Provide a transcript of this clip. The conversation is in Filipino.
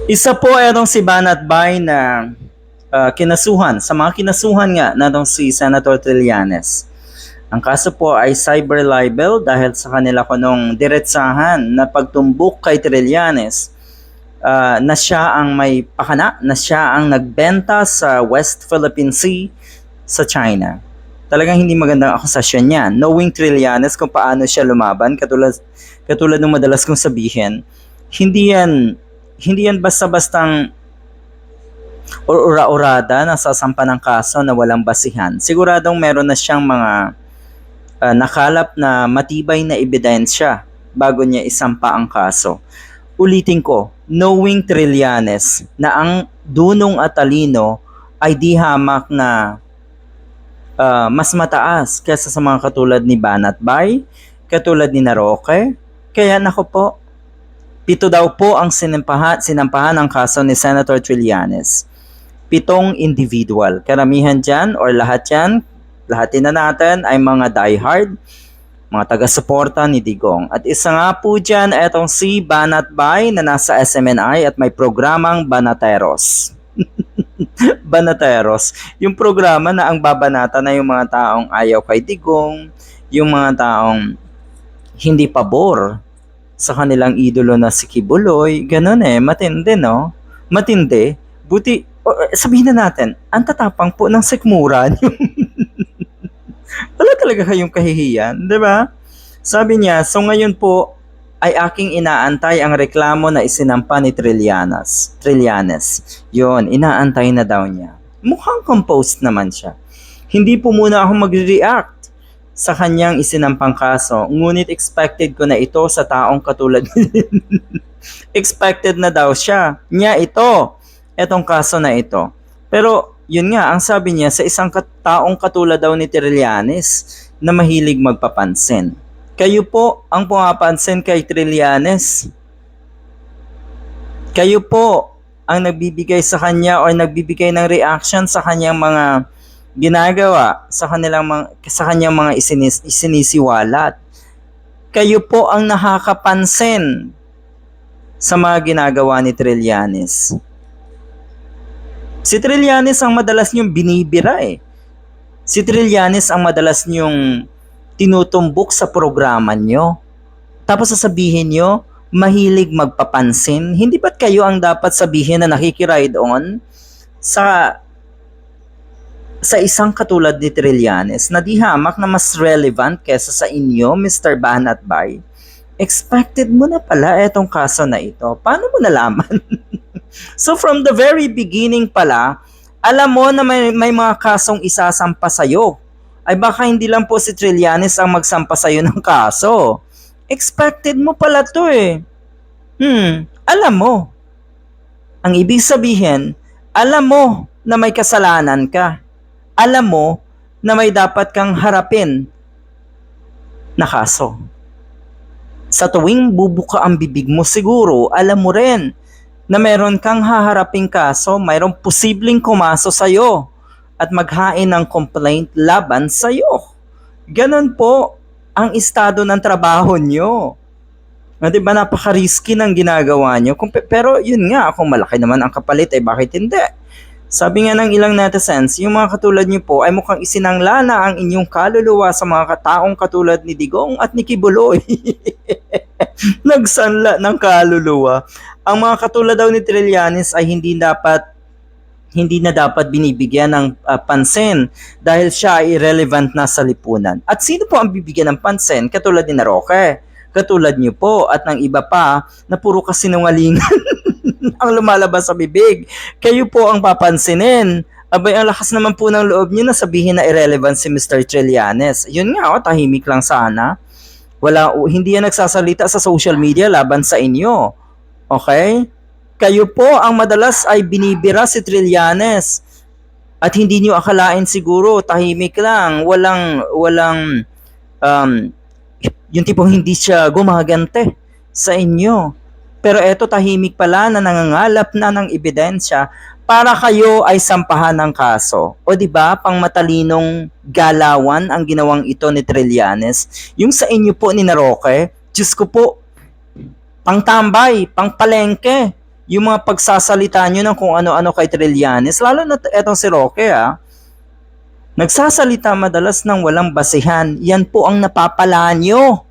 Isa po etong si Banat Bay na kinasuhan, sa mga kinasuhan nga natong si Senator Trillanes. Ang kaso po ay cyber libel dahil sa kanila kunong diretsahan na pagtumbok kay Trillanes na siya ang may pakana, na siya ang nagbenta sa West Philippine Sea sa China. Talagang hindi magandang akusasyon niya. Knowing Trillanes kung paano siya lumaban, katulad ng madalas kong sabihin, hindi yan hindi yan basta-bastang or ura-urada na sasampa ng kaso na walang basihan. Siguradong meron na siyang mga nakalap na matibay na ebidensya bago niya isampa ang kaso. Ulitin ko, knowing Trillanes na ang dunong at talino ay di hamak na mas mataas kaysa sa mga katulad ni Banat Bay, katulad ni Naroque. Kaya nako po, 7 daw po ang sinampahan ng kaso ni Senator Trillanes. 7 individual. Karamihan dyan or lahat yan, lahatin na natin ay mga diehard, mga taga-suporta ni Digong. At isa nga po dyan, etong si Banat Bay na nasa SMNI at may programang Banateros. Banateros. Yung programa na ang babanata na yung mga taong ayaw kay Digong, yung mga taong hindi pabor sa kanilang idolo na si Kibuloy, ganun matindi no? Matindi. Buti, sabihin na natin, ang tatapang po ng sikmura niyo. Wala talaga kayong kahihiyan, di ba? Sabi niya, so ngayon po ay aking inaantay ang reklamo na isinampa ni Trillanes. Yon, inaantay na daw niya. Mukhang composed naman siya. Hindi po muna ako magre-react sa kanyang isinampang kaso, ngunit expected ko na ito sa taong katulad expected na daw siya. Niya ito, etong kaso na ito. Pero yun nga, ang sabi niya sa isang taong katulad daw ni Trillanes na mahilig magpapansin. Kayo po ang pumapansin kay Trillanes. Kayo po ang nagbibigay sa kanya o nagbibigay ng reaction sa kanyang mga ginagawa, sa kanyang mga isinisiwalat. Kayo po ang nakakapansin sa mga ginagawa ni Trillanes. Si Trillanes ang madalas niyong binibira Si Trillanes ang madalas niyong tinutumbok sa programa niyo. Tapos sasabihin niyo, mahilig magpapansin. Hindi ba't kayo ang dapat sabihin na nakikiride on sa isang katulad ni Trillanes na di hamak na mas relevant kesa sa inyo, Mr. Banat Bay? Expected mo na pala etong kaso na ito. Paano mo nalaman? So from the very beginning pala, alam mo na may mga kasong isasampa sa'yo. Ay baka hindi lang po si Trillanes ang magsampa sa'yo ng kaso. Expected mo pala to alam mo. Ang ibig sabihin, alam mo na may kasalanan ka. Alam mo na may dapat kang harapin na kaso. Sa tuwing bubuka ang bibig mo siguro, alam mo rin na meron kang haharaping kaso, mayroong posibleng kumaso sa'yo at maghain ng complaint laban sa'yo. Ganon po ang estado ng trabaho nyo. Diba, napaka-risky ng ginagawa nyo. Pero yun nga, kung malaki naman ang kapalit, bakit hindi? Sabi nga ng ilang netizens, yung mga katulad nyo po ay mukhang isinangla na ang inyong kaluluwa sa mga taong katulad ni Digong at ni Kibuloy. Nagsanla ng kaluluwa. Ang mga katulad daw ni Trillanes ay hindi na dapat binibigyan ng pansin dahil siya ay irrelevant na sa lipunan. At sino po ang bibigyan ng pansin? Katulad ni Naroque, katulad niyo po at ng iba pa na puro kasinungalingan ang lumalabas sa bibig. Kayo po ang papansinin. Abay, ang lakas naman po ng loob niyo na sabihin na irrelevant si Mr. Trillanes. Yun nga, tahimik lang sana. Hindi yan nagsasalita sa social media laban sa inyo. Okay? Kayo po ang madalas ay binibira si Trillanes. At hindi niyo akalain siguro, tahimik lang, walang yung tipong hindi siya gumagante sa inyo. Pero eto, tahimik pala na nangangalap na ng ebidensya para kayo ay sampahan ng kaso. O di ba, pang matalinong galawan ang ginawang ito ni Trillanes. Yung sa inyo po ni Naroque, Diyos ko po, pang tambay, pang palengke. yung mga pagsasalita nyo ng kung ano-ano kay Trillanes, lalo na etong si Roque nagsasalita madalas ng walang basehan. Yan po ang napapala nyo.